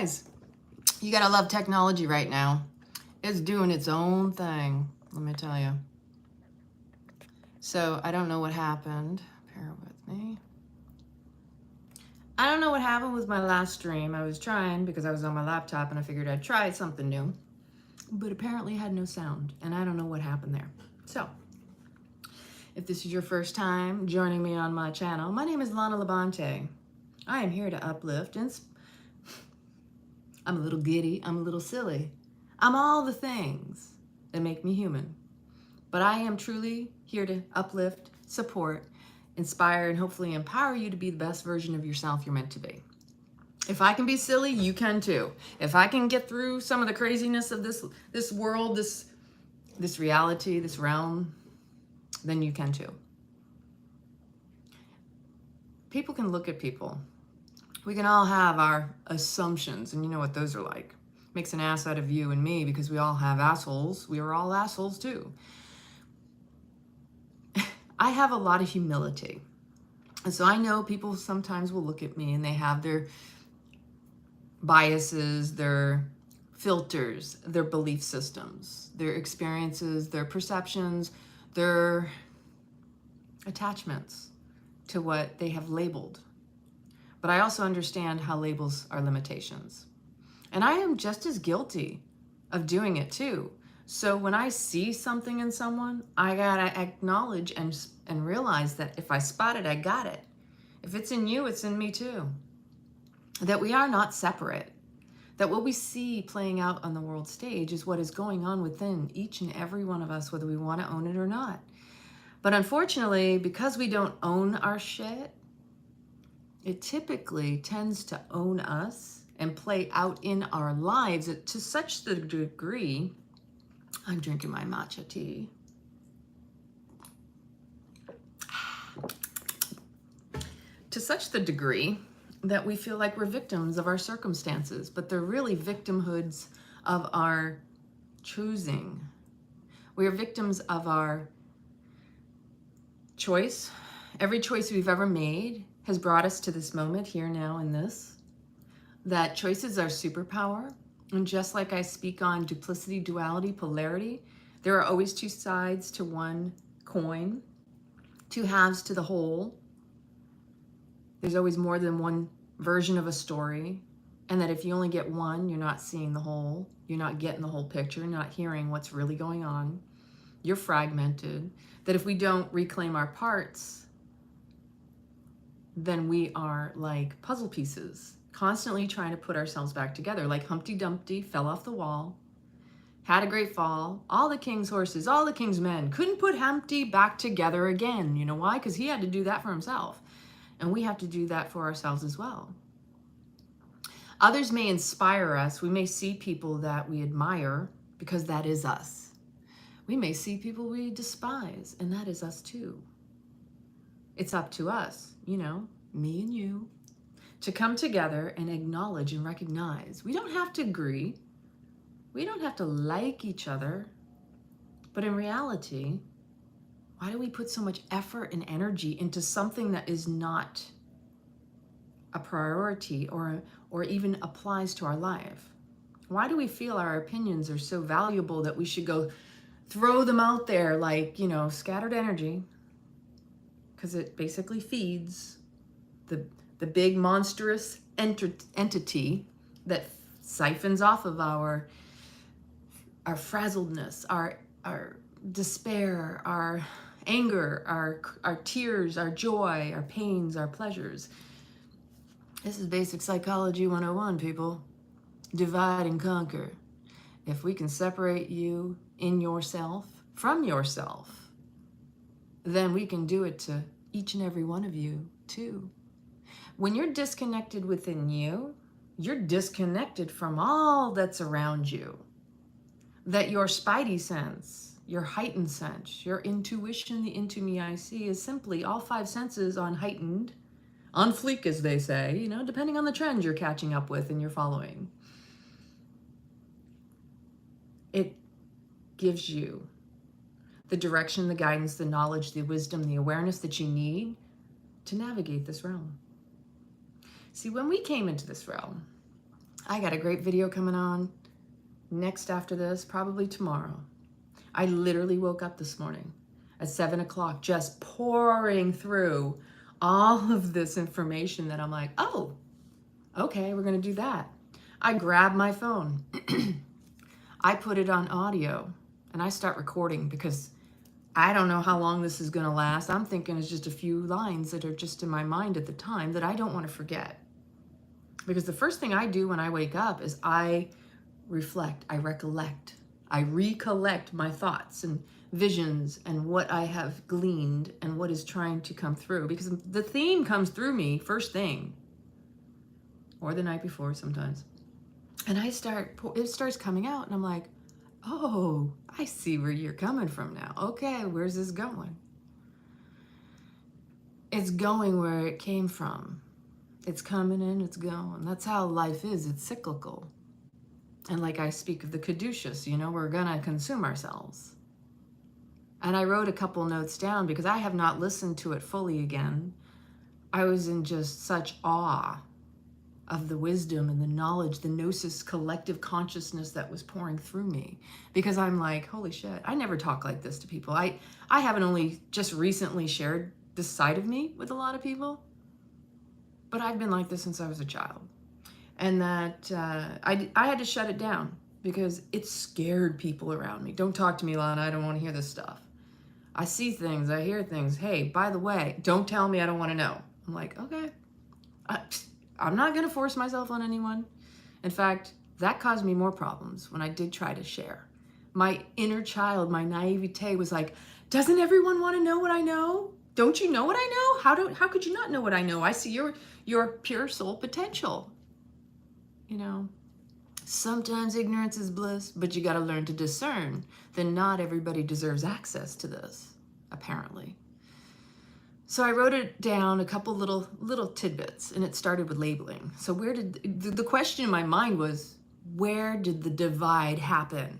guys, you gotta love technology right now. It's doing its own thing, let me tell you. So I don't know what happened. Bear with me. I don't know what happened with my last stream. I was trying because I was on my laptop and I figured I'd try something new. But apparently it had no sound, and I don't know what happened there. So, if this is your first time joining me on my channel, my name is Lana Labonte. I am here to uplift and I'm a little giddy, I'm a little silly. I'm all the things that make me human. But I am truly here to uplift, support, inspire, and hopefully empower you to be the best version of yourself you're meant to be. If I can be silly, you can too. If I can get through some of the craziness of this world, this reality, this realm, then you can too. People can look at people. We can all have our assumptions, and you know what those are like. Makes an ass out of you and me because we all have assholes. We are all assholes too. I have a lot of humility. And so I know people sometimes will look at me and they have their biases, their filters, their belief systems, their experiences, their perceptions, their attachments to what they have labeled. But I also understand how labels are limitations. And I am just as guilty of doing it too. So when I see something in someone, I gotta acknowledge and realize that if I spot it, I got it. If it's in you, it's in me too. That we are not separate. That what we see playing out on the world stage is what is going on within each and every one of us, whether we want to own it or not. But unfortunately, because we don't own our shit, it typically tends to own us and play out in our lives to such the degree. I'm drinking my matcha tea. To such the degree that we feel like we're victims of our circumstances, but they're really victimhoods of our choosing. We are victims of our choice. Every choice we've ever made has brought us to this moment here now in this. That choice is our superpower. And just like I speak on duplicity, duality, polarity, there are always two sides to one coin, two halves to the whole. There's always more than one version of a story. And that if you only get one, you're not seeing the whole. You're not getting the whole picture, you're not hearing what's really going on. You're fragmented. That if we don't reclaim our parts, then we are like puzzle pieces, constantly trying to put ourselves back together, like Humpty Dumpty fell off the wall, had a great fall, all the king's horses, all the king's men couldn't put Humpty back together again. You know why? Because he had to do that for himself. And we have to do that for ourselves as well. Others may inspire us. We may see people that we admire because that is us. We may see people we despise, and that is us too. It's up to us, you know, me and you, to come together and acknowledge and recognize. We don't have to agree. We don't have to like each other. But in reality, why do we put so much effort and energy into something that is not a priority or even applies to our life? Why do we feel our opinions are so valuable that we should go throw them out there like, you know, scattered energy? Because it basically feeds the big monstrous entity that siphons off of our frazzledness, our despair, our anger, our tears, our joy, our pains, our pleasures. This is basic psychology 101, people. Divide and conquer. If we can separate you in yourself from yourself, then we can do it to each and every one of you too. When you're disconnected within you, you're disconnected from all that's around you. That your spidey sense, your heightened sense, your intuition, the into me I see, is simply all five senses on heightened, on fleek as they say, you know, depending on the trend you're catching up with and you're following. It gives you the direction, the guidance, the knowledge, the wisdom, the awareness that you need to navigate this realm. See, when we came into this realm, I got a great video coming on next after this, probably tomorrow. I literally woke up this morning at 7 o'clock just pouring through all of this information that I'm like, oh, okay, we're going to do that. I grab my phone, I put it on audio, and I start recording because I don't know how long this is going to last. I'm thinking it's just a few lines that are just in my mind at the time that I don't want to forget. Because the first thing I do when I wake up is I reflect, I recollect my thoughts and visions and what I have gleaned and what is trying to come through. Because the theme comes through me first thing, or the night before sometimes. And it starts coming out, and I'm like, oh, I see where you're coming from now. Okay, where's this going? It's going where it came from. It's coming in, it's going. That's how life is. It's cyclical. And like I speak of the caduceus, we're gonna consume ourselves. And I wrote a couple notes down because I have not listened to it fully again. I was in just such awe of the wisdom and the knowledge, the gnosis collective consciousness that was pouring through me. Because I'm like, holy shit, I never talk like this to people. I haven't only just recently shared this side of me with a lot of people, but I've been like this since I was a child. And that I had to shut it down because it scared people around me. Don't talk to me, Lana. I don't want to hear this stuff. I see things, I hear things. Hey, by the way, don't tell me, I don't want to know. I'm like, okay. I'm not going to force myself on anyone. In fact, that caused me more problems when I did try to share. My inner child, my naivete was like, doesn't everyone want to know what I know? Don't you know what I know? How could you not know what I know? I see your pure soul potential. Sometimes ignorance is bliss, but you got to learn to discern that not everybody deserves access to this, apparently. So I wrote it down, a couple little tidbits, and it started with labeling. So the question in my mind was, where did the divide happen?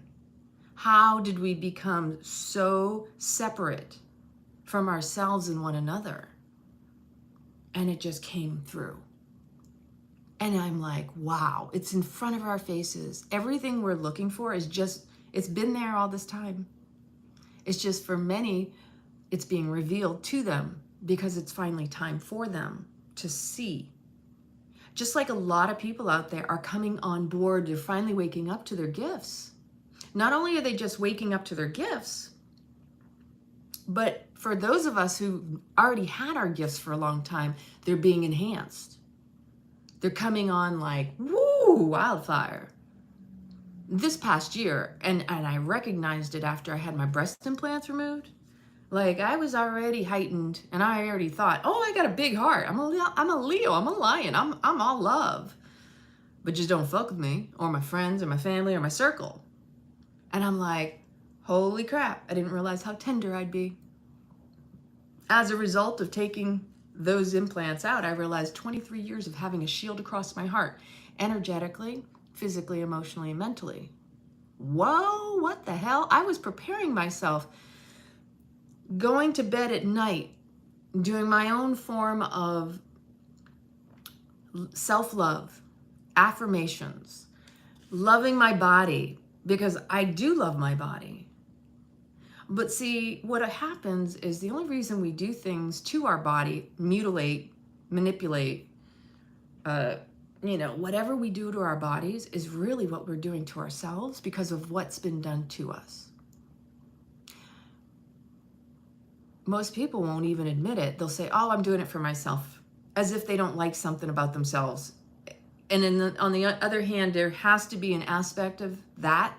How did we become so separate from ourselves and one another? And it just came through. And I'm like, wow, it's in front of our faces. Everything we're looking for it's been there all this time. It's just for many, it's being revealed to them because it's finally time for them to see. Just like a lot of people out there are coming on board, they're finally waking up to their gifts. Not only are they just waking up to their gifts, but for those of us who already had our gifts for a long time, they're being enhanced. They're coming on like, woo, wildfire. This past year, and I recognized it after I had my breast implants removed, like I was already heightened and I already thought, oh, I got a big heart. I'm a Leo, I'm a lion, I'm all love. But just don't fuck with me or my friends or my family or my circle. And I'm like, holy crap, I didn't realize how tender I'd be. As a result of taking those implants out, I realized 23 years of having a shield across my heart, energetically, physically, emotionally, and mentally. Whoa, what the hell? I was preparing myself, going to bed at night, doing my own form of self-love, affirmations, loving my body, because I do love my body. But see, what happens is the only reason we do things to our body, mutilate, manipulate, whatever we do to our bodies is really what we're doing to ourselves because of what's been done to us. Most people won't even admit it. They'll say, oh, I'm doing it for myself, as if they don't like something about themselves. And on the other hand, there has to be an aspect of that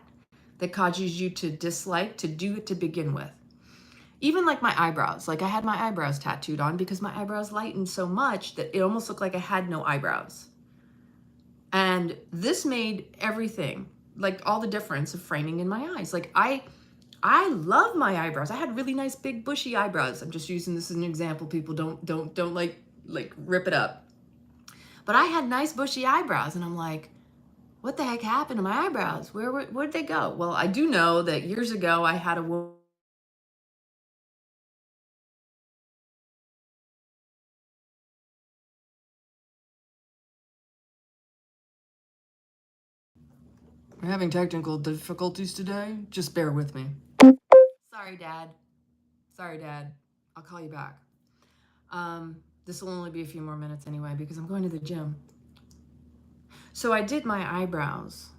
causes you to dislike to do it to begin with. Even like my eyebrows, like I had my eyebrows tattooed on because my eyebrows lightened so much that it almost looked like I had no eyebrows. And this made everything, like all the difference of framing in my eyes. Like I love my eyebrows. I had really nice big bushy eyebrows. I'm just using this as an example. People don't like rip it up. But I had nice bushy eyebrows and I'm like, what the heck happened to my eyebrows? Where'd they go? Well, I do know that years ago I had a woman We're having technical difficulties today. Just bear with me. Sorry, Dad. Sorry, Dad. I'll call you back. This will only be a few more minutes anyway because I'm going to the gym. So I did my eyebrows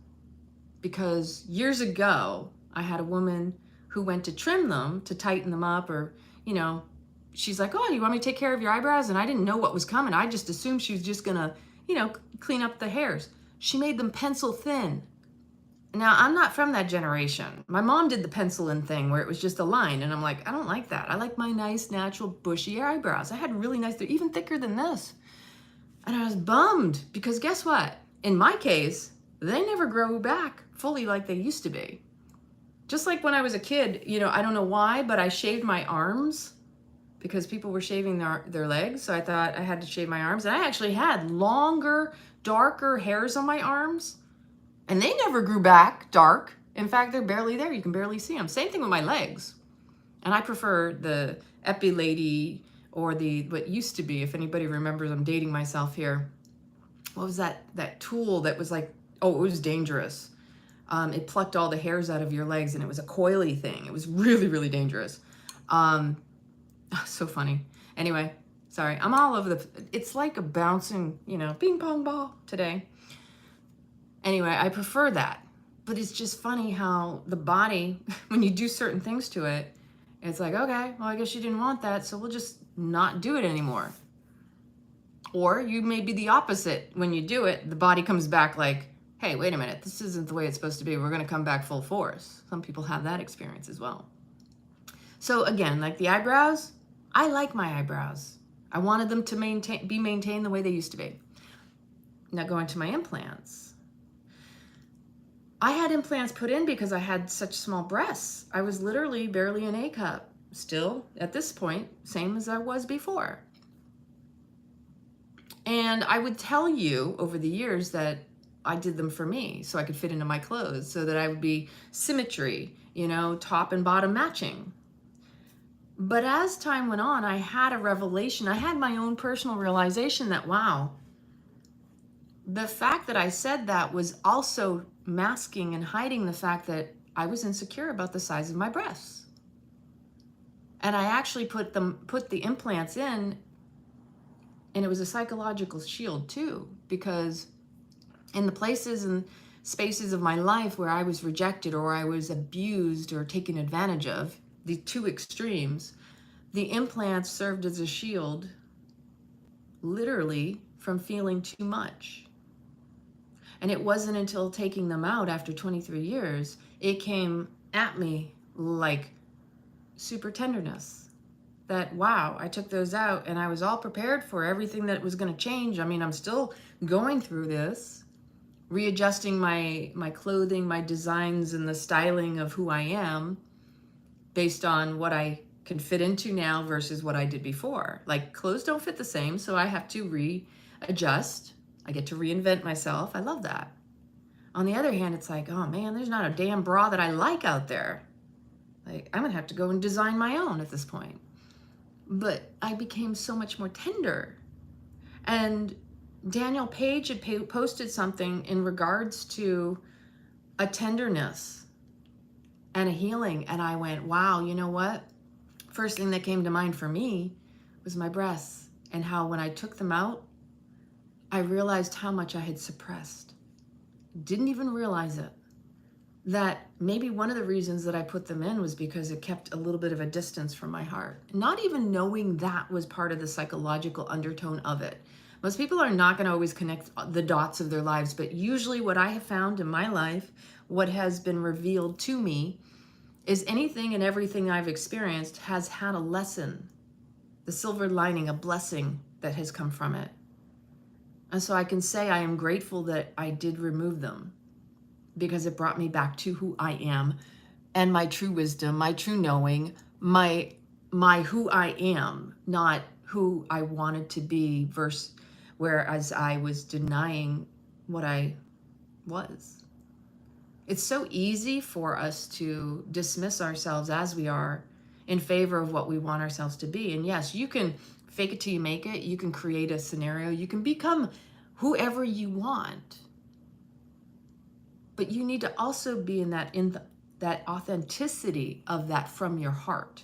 because years ago I had a woman who went to trim them to tighten them up, or, you know, she's like, oh, you want me to take care of your eyebrows? And I didn't know what was coming. I just assumed she was just gonna, you know, clean up the hairs. She made them pencil thin. Now, I'm not from that generation. My mom did the pencil-in thing where it was just a line, and I'm like, I don't like that. I like my nice, natural, bushy eyebrows. I had really nice, they're even thicker than this. And I was bummed because guess what? In my case, they never grow back fully like they used to be. Just like when I was a kid, you know, I don't know why, but I shaved my arms because people were shaving their legs. So I thought I had to shave my arms. And I actually had longer, darker hairs on my arms. And they never grew back dark. In fact, they're barely there. You can barely see them. Same thing with my legs. And I prefer the Epilady or the what used to be, if anybody remembers, I'm dating myself here. What was that tool that was like, oh, it was dangerous. It plucked all the hairs out of your legs and it was a coily thing. It was really, really dangerous. So funny. Anyway, sorry. I'm all over it's like a bouncing, you know, ping pong ball today. Anyway, I prefer that. But it's just funny how the body, when you do certain things to it, it's like, okay, well, I guess you didn't want that, so we'll just not do it anymore. Or you may be the opposite. When you do it, the body comes back like, hey, wait a minute, this isn't the way it's supposed to be. We're going to come back full force. Some people have that experience as well. So again, like the eyebrows, I like my eyebrows. I wanted them to be maintained the way they used to be. Now going to my implants. I had implants put in because I had such small breasts. I was literally barely an A cup. Still, at this point, same as I was before. And I would tell you over the years that I did them for me so I could fit into my clothes, so that I would be symmetry, you know, top and bottom matching. But as time went on, I had a revelation. I had my own personal realization that, wow, the fact that I said that was also masking and hiding the fact that I was insecure about the size of my breasts. And I actually put the implants in, and it was a psychological shield too, because in the places and spaces of my life where I was rejected or I was abused or taken advantage of, the two extremes, the implants served as a shield, literally, from feeling too much. And it wasn't until taking them out after 23 years, it came at me like super tenderness. That, wow, I took those out and I was all prepared for everything that was going to change. I mean, I'm still going through this, readjusting my clothing, my designs, and the styling of who I am based on what I can fit into now versus what I did before. Like, clothes don't fit the same, so I have to readjust. I get to reinvent myself. I love that. On the other hand, it's like, oh man, there's not a damn bra that I like out there. Like, I'm gonna have to go and design my own at this point. But I became so much more tender. And Daniel Page had posted something in regards to a tenderness and a healing. And I went, wow, you know what? First thing that came to mind for me was my breasts, and how when I took them out, I realized how much I had suppressed. Didn't even realize it. That maybe one of the reasons that I put them in was because it kept a little bit of a distance from my heart. Not even knowing that was part of the psychological undertone of it. Most people are not going to always connect the dots of their lives, but usually what I have found in my life, what has been revealed to me, is anything and everything I've experienced has had a lesson, the silver lining, a blessing that has come from it. And so I can say I am grateful that I did remove them, because it brought me back to who I am and my true wisdom, my true knowing, my who I am, not who I wanted to be, versus whereas I was denying what I was. It's so easy for us to dismiss ourselves as we are in favor of what we want ourselves to be. And yes, you can fake it till you make it. You can create a scenario. You can become whoever you want. But you need to also be in that authenticity of that from your heart.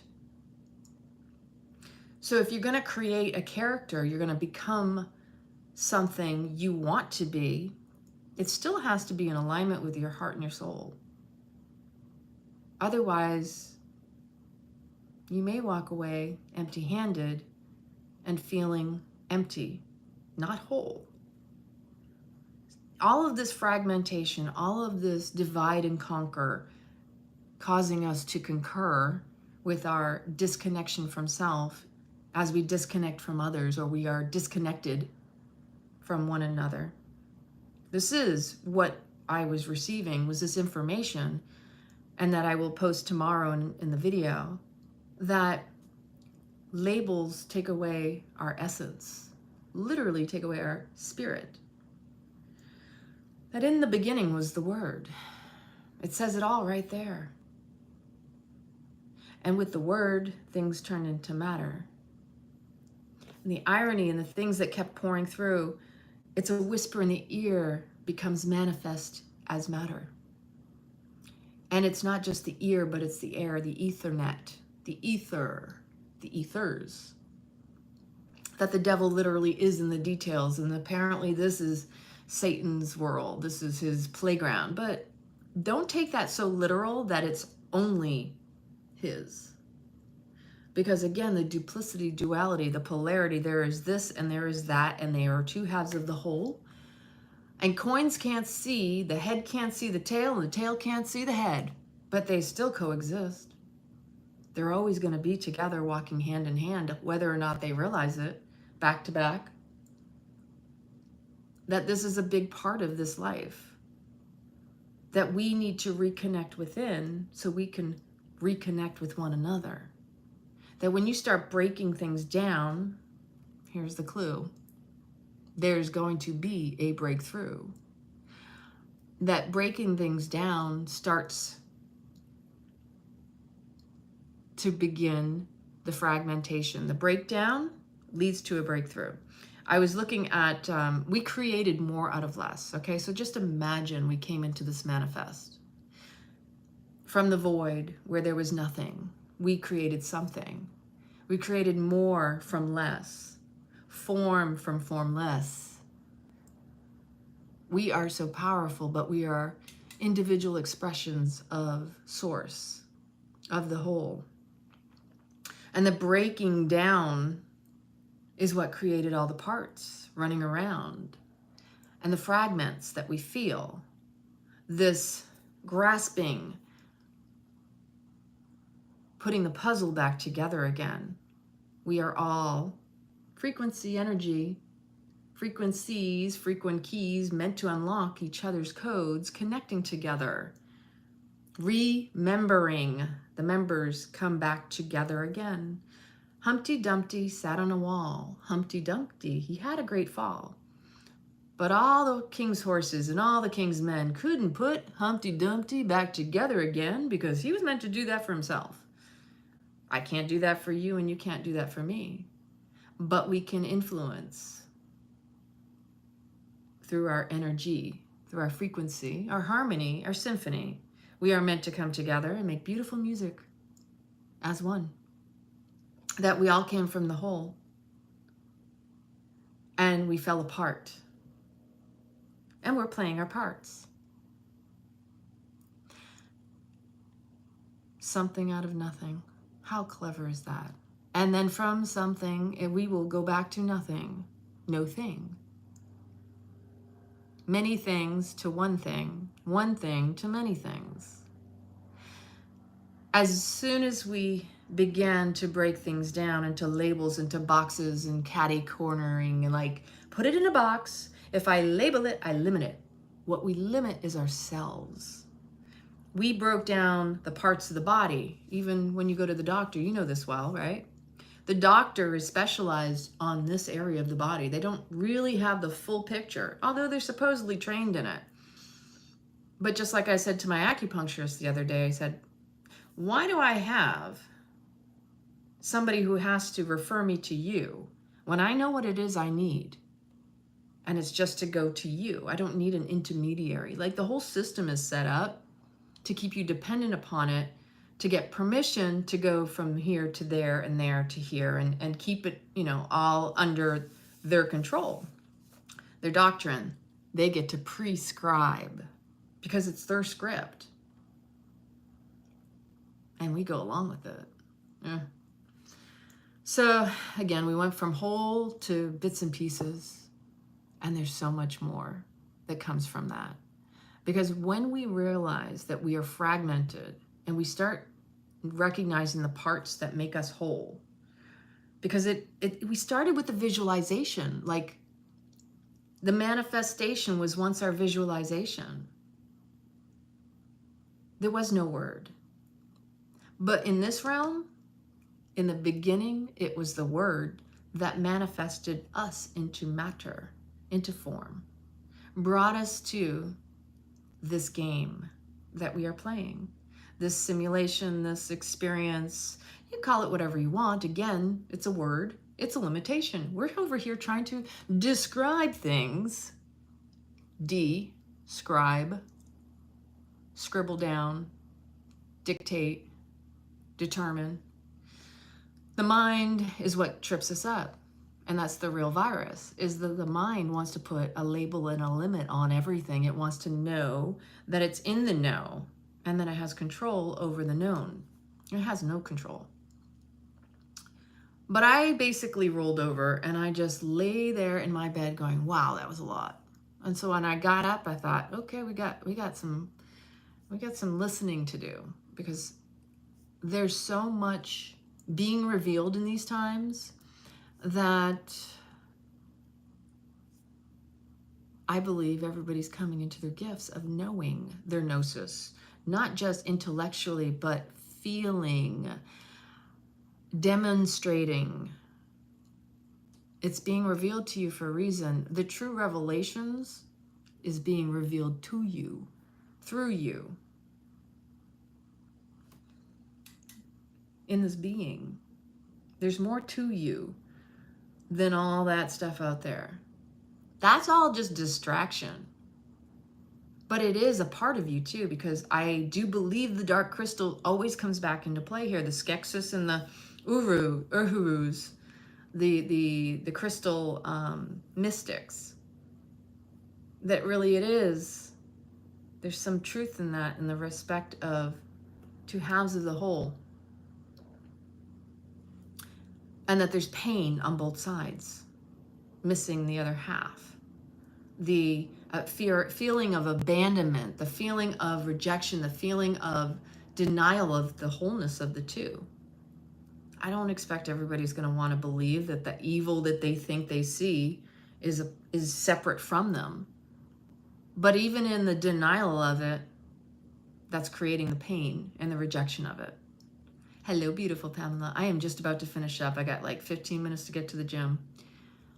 So if you're going to create a character, you're going to become something you want to be, it still has to be in alignment with your heart and your soul. Otherwise, you may walk away empty-handed and feeling empty, not whole. All of this fragmentation, all of this divide and conquer, causing us to concur with our disconnection from self as we disconnect from others, or we are disconnected from one another. This is what I was receiving, was this information, and that I will post tomorrow in the video, that labels take away our essence, literally take away our spirit. That in the beginning was the Word. It says it all right there. And with the Word, things turned into matter. And the irony and the things that kept pouring through, it's a whisper in the ear becomes manifest as matter. And it's not just the ear, but it's the air, the ethernet, the ether, the ethers. That the devil literally is in the details. And apparently this is Satan's world. This is his playground. But don't take that so literal that it's only his. Because again, the duplicity, duality, the polarity, there is this and there is that, and they are two halves of the whole. And coins can't see, the head can't see the tail, and the tail can't see the head, but they still coexist. They're always going to be together, walking hand in hand, whether or not they realize it, back to back. That this is a big part of this life. That we need to reconnect within so we can reconnect with one another. That when you start breaking things down, here's the clue. There's going to be a breakthrough. That breaking things down starts to begin the fragmentation. The breakdown leads to a breakthrough. I was looking at, we created more out of less. Okay, so just imagine we came into this manifest. From the void where there was nothing, we created something. We created more from less. Form from formless. We are so powerful, but we are individual expressions of source, of the whole. And the breaking down is what created all the parts running around. And the fragments that we feel, this grasping, putting the puzzle back together again. We are all frequency, energy, frequencies, frequent keys meant to unlock each other's codes, connecting together, remembering. The members come back together again. Humpty Dumpty sat on a wall. Humpty Dumpty, he had a great fall. But all the king's horses and all the king's men couldn't put Humpty Dumpty back together again, because he was meant to do that for himself. I can't do that for you, and you can't do that for me. But we can influence through our energy, through our frequency, our harmony, our symphony. We are meant to come together and make beautiful music as one. That we all came from the whole. And we fell apart. And we're playing our parts. Something out of nothing. How clever is that? And then from something, we will go back to nothing. No thing. Many things to one thing to many things. As soon as we began to break things down into labels, into boxes and catty cornering, and like, put it in a box. If I label it, I limit it. What we limit is ourselves. We broke down the parts of the body. Even when you go to the doctor, you know this well, right? The doctor is specialized on this area of the body. They don't really have the full picture, although they're supposedly trained in it. But just like I said to my acupuncturist the other day, I said, why do I have somebody who has to refer me to you when I know what it is I need? And it's just to go to you. I don't need an intermediary. Like the whole system is set up to keep you dependent upon it, to get permission to go from here to there and there to here, and keep it, you know, all under their control, their doctrine. They get to prescribe because it's their script. And we go along with it. Yeah. So again, we went from whole to bits and pieces. And there's so much more that comes from that. Because when we realize that we are fragmented and we start recognizing the parts that make us whole, because we started with the visualization, like the manifestation was once our visualization. There was no word. But in this realm, in the beginning, it was the word that manifested us into matter, into form, brought us to this game that we are playing, this simulation, this experience. You call it whatever you want. Again, it's a word, it's a limitation. We're over here trying to describe things. Describe, scribble down, dictate, determine. The mind is what trips us up. And that's the real virus, is that the mind wants to put a label and a limit on everything. It wants to know that it's in the know and that it has control over the known. It has no control. But I basically rolled over and I just lay there in my bed going, wow, that was a lot. And so when I got up, I thought, okay, we got some listening to do, because there's so much being revealed in these times that I believe everybody's coming into their gifts of knowing their gnosis, not just intellectually, but feeling, demonstrating. It's being revealed to you for a reason. The true revelations is being revealed to you, through you, in this being. There's more to you than all that stuff out there. That's all just distraction. But it is a part of you too, because I do believe the dark crystal always comes back into play here. The Skeksis and the Uhurus, the crystal mystics. That really it is. There's some truth in that, in the respect of two halves of the whole. And that there's pain on both sides, missing the other half. The feeling of abandonment, the feeling of rejection, the feeling of denial of the wholeness of the two. I don't expect everybody's going to want to believe that the evil that they think they see is separate from them. But even in the denial of it, that's creating the pain and the rejection of it. Hello, beautiful Pamela. I am just about to finish up. I got like 15 minutes to get to the gym.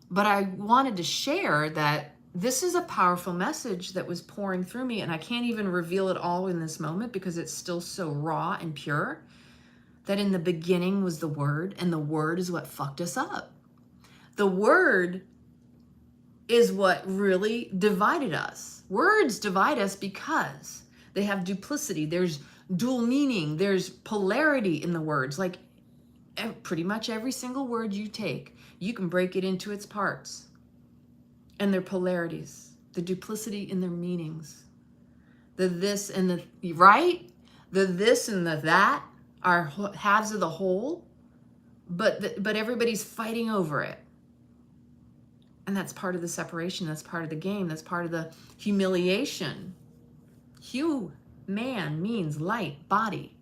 But I wanted to share that this is a powerful message that was pouring through me, and I can't even reveal it all in this moment because it's still so raw and pure, that in the beginning was the Word, and the Word is what fucked us up. The Word is what really divided us. Words divide us because they have duplicity. There's dual meaning, there's polarity in the words. Like pretty much every single word you take, you can break it into its parts and their polarities, the duplicity in their meanings. The this and the right, the this and the that are halves of the whole, but everybody's fighting over it. And that's part of the separation, that's part of the game, that's part of the humiliation. Man means light, body.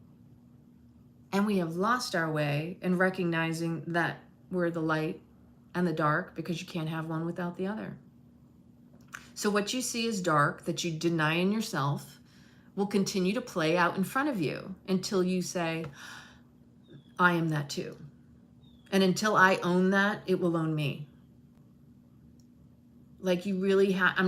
And we have lost our way in recognizing that we're the light and the dark, because you can't have one without the other. So what you see as dark, that you deny in yourself, will continue to play out in front of you until you say, I am that too. And until I own that, it will own me. Like you really have, I'm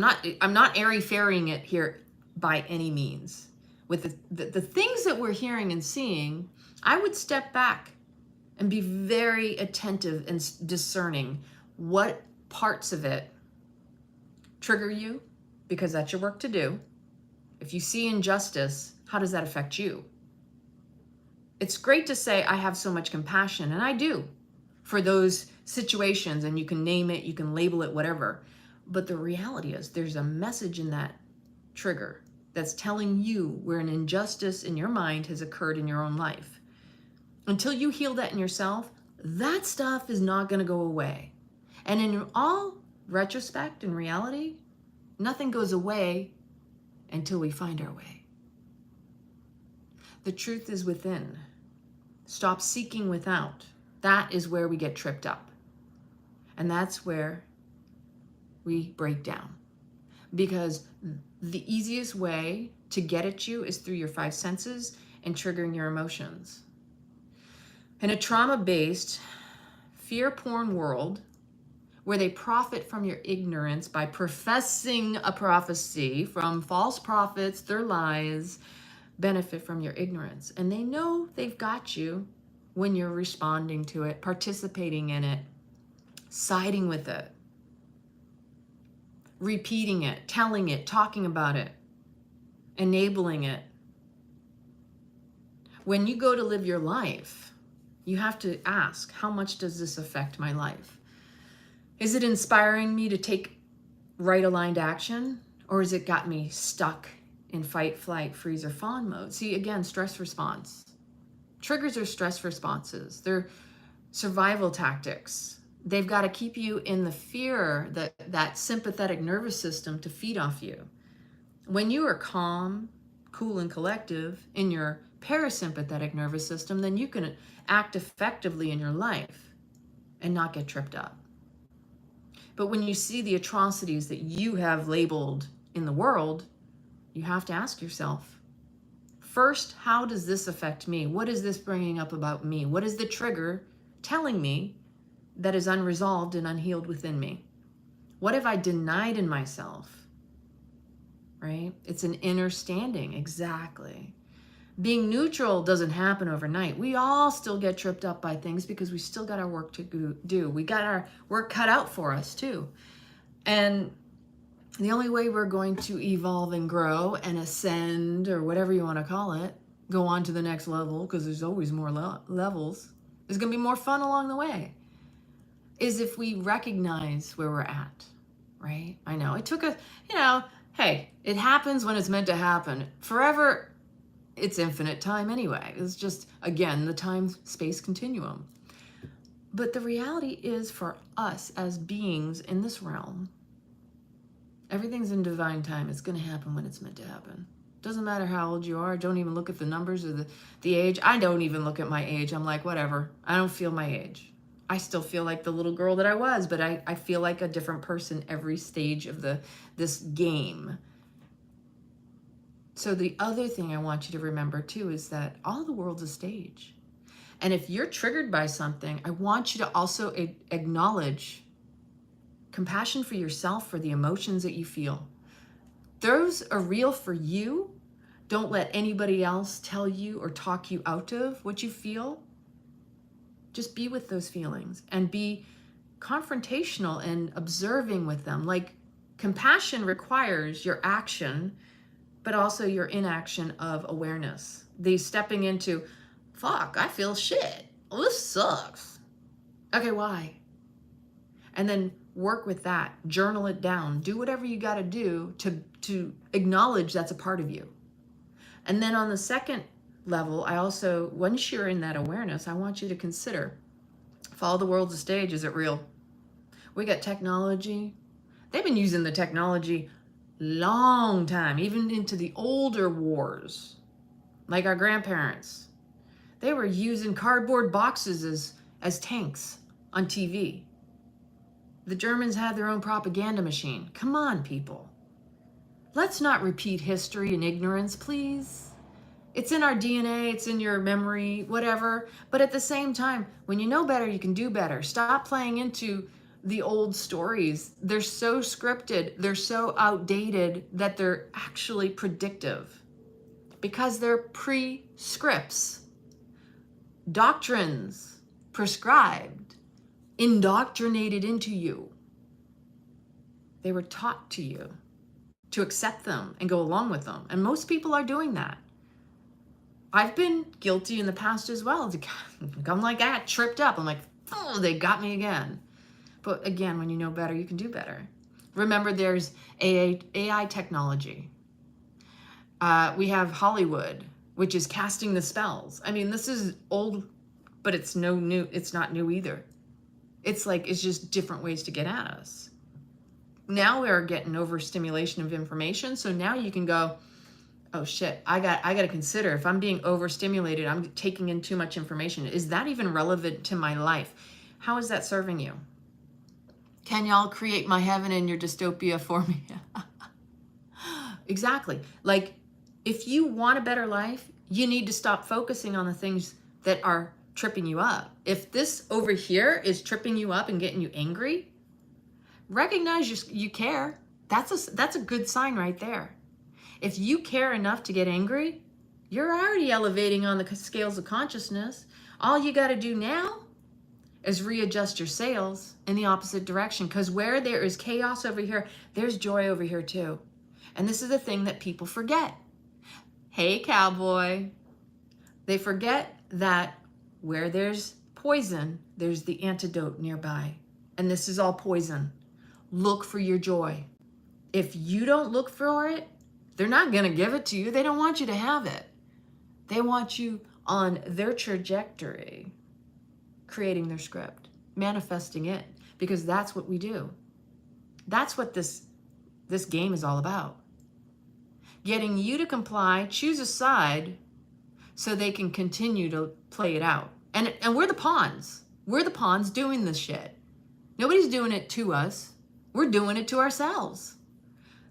not airy-fairying it here by any means. With the things that we're hearing and seeing, I would step back and be very attentive and discerning what parts of it trigger you because that's your work to do. If you see injustice, how does that affect you? It's great to say, I have so much compassion, and I do, for those situations, and you can name it, you can label it, whatever. But the reality is there's a message in that trigger that's telling you where an injustice in your mind has occurred in your own life. Until you heal that in yourself, that stuff is not going to go away. And in all retrospect and reality, nothing goes away until we find our way. The truth is within. Stop seeking without. That is where we get tripped up. And that's where we break down. Because the easiest way to get at you is through your five senses and triggering your emotions. In a trauma-based, fear-porn world, where they profit from your ignorance by professing a prophecy from false prophets, their lies, benefit from your ignorance. And they know they've got you when you're responding to it, participating in it, siding with it, repeating it, telling it, talking about it, enabling it. When you go to live your life, you have to ask, how much does this affect my life? Is it inspiring me to take right-aligned action, or has it got me stuck in fight, flight, freeze, or fawn mode? See, again, stress response. Triggers are stress responses. They're survival tactics. They've got to keep you in the fear, that sympathetic nervous system to feed off you. When you are calm, cool, and collective in your parasympathetic nervous system, then you can act effectively in your life and not get tripped up. But when you see the atrocities that you have labeled in the world, you have to ask yourself, first, how does this affect me? What is this bringing up about me? What is the trigger telling me that is unresolved and unhealed within me? What have I denied in myself? Right? It's an inner standing, exactly. Being neutral doesn't happen overnight. We all still get tripped up by things because we still got our work to do. We got our work cut out for us too. And the only way we're going to evolve and grow and ascend, or whatever you want to call it, go on to the next level, because there's always more levels, there's going to be more fun along the way, is if we recognize where we're at, right? I know it took a, hey, it happens when it's meant to happen. Forever, it's infinite time anyway. It's just, again, the time-space continuum. But the reality is, for us as beings in this realm, everything's in divine time. It's going to happen when it's meant to happen. Doesn't matter how old you are. Don't even look at the numbers or the age. I don't even look at my age. I'm like, whatever. I don't feel my age. I still feel like the little girl that I was, but I feel like a different person every stage of this game. So the other thing I want you to remember too is that all the world's a stage. And if you're triggered by something, I want you to also acknowledge compassion for yourself, for the emotions that you feel. Those are real for you. Don't let anybody else tell you or talk you out of what you feel. Just be with those feelings and be confrontational and observing with them. Like, compassion requires your action, but also your inaction of awareness. The stepping into, fuck, I feel shit. Well, this sucks. Okay, why? And then work with that. Journal it down. Do whatever you got to do to acknowledge that's a part of you. And then on the second level, I also, once you're in that awareness, I want you to consider, if all the world's a stage, is it real? We got technology. They've been using the technology long time, even into the older wars, like our grandparents. They were using cardboard boxes as tanks on TV. The Germans had their own propaganda machine. Come on, people. Let's not repeat history in ignorance, please. It's in our DNA, it's in your memory, whatever. But at the same time, when you know better, you can do better. Stop playing into the old stories. They're so scripted, they're so outdated that they're actually predictive because they're pre-scripts, doctrines prescribed, indoctrinated into you. They were taught to you to accept them and go along with them. And most people are doing that. I've been guilty in the past as well. I'm like, I got tripped up. I'm like, oh, they got me again. But again, when you know better, you can do better. Remember, there's AI technology. We have Hollywood, which is casting the spells. I mean, this is old, but it's not new either. It's like, it's just different ways to get at us. Now we are getting overstimulation of information. So now you can go, oh shit, I got to consider, if I'm being overstimulated, I'm taking in too much information. Is that even relevant to my life? How is that serving you? Can y'all create my heaven in your dystopia for me? Exactly. Like, if you want a better life, you need to stop focusing on the things that are tripping you up. If this over here is tripping you up and getting you angry, recognize you care. That's a good sign right there. If you care enough to get angry, you're already elevating on the scales of consciousness. All you got to do now is readjust your sails in the opposite direction, because where there is chaos over here, there's joy over here too. And this is the thing that people forget. Hey, cowboy. They forget that where there's poison, there's the antidote nearby. And this is all poison. Look for your joy. If you don't look for it, they're not going to give it to you. They don't want you to have it. They want you on their trajectory, creating their script, manifesting it, because that's what we do. That's what this game is all about. Getting you to comply, choose a side, so they can continue to play it out. And we're the pawns. We're the pawns doing this shit. Nobody's doing it to us. We're doing it to ourselves.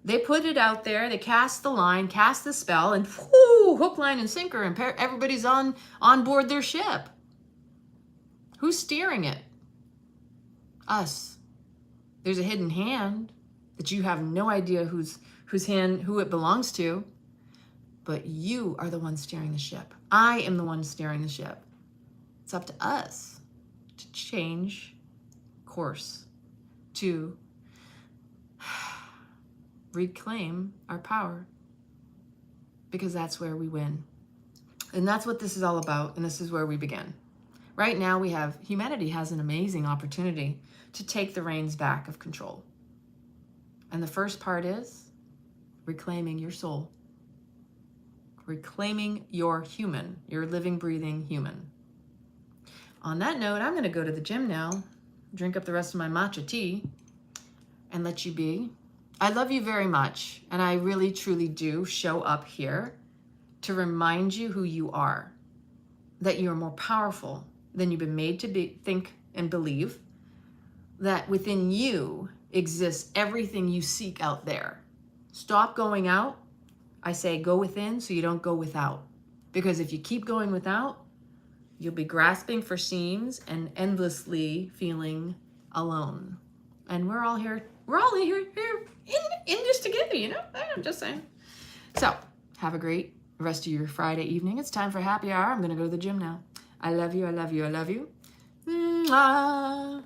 They put it out there, they cast the line, cast the spell, and whoo, hook, line, and sinker, and everybody's on board their ship. Who's steering it? Us. There's a hidden hand that you have no idea whose hand, who it belongs to, but you are the one steering the ship. I am the one steering the ship. It's up to us to change course, to reclaim our power, because that's where we win. And that's what this is all about, and this is where we begin. Right now humanity has an amazing opportunity to take the reins back of control. And the first part is reclaiming your soul. Reclaiming your human, your living, breathing human. On that note, I'm going to go to the gym now, drink up the rest of my matcha tea, and let you be. I love you very much, and I really, truly do show up here to remind you who you are, that you're more powerful than you've been made to think and believe, that within you exists everything you seek out there. Stop going out. I say go within so you don't go without. Because if you keep going without, you'll be grasping for seams and endlessly feeling alone. And we're all here in this together, you know? I'm just saying. So, have a great rest of your Friday evening. It's time for happy hour. I'm going to go to the gym now. I love you, I love you, I love you. Mwah.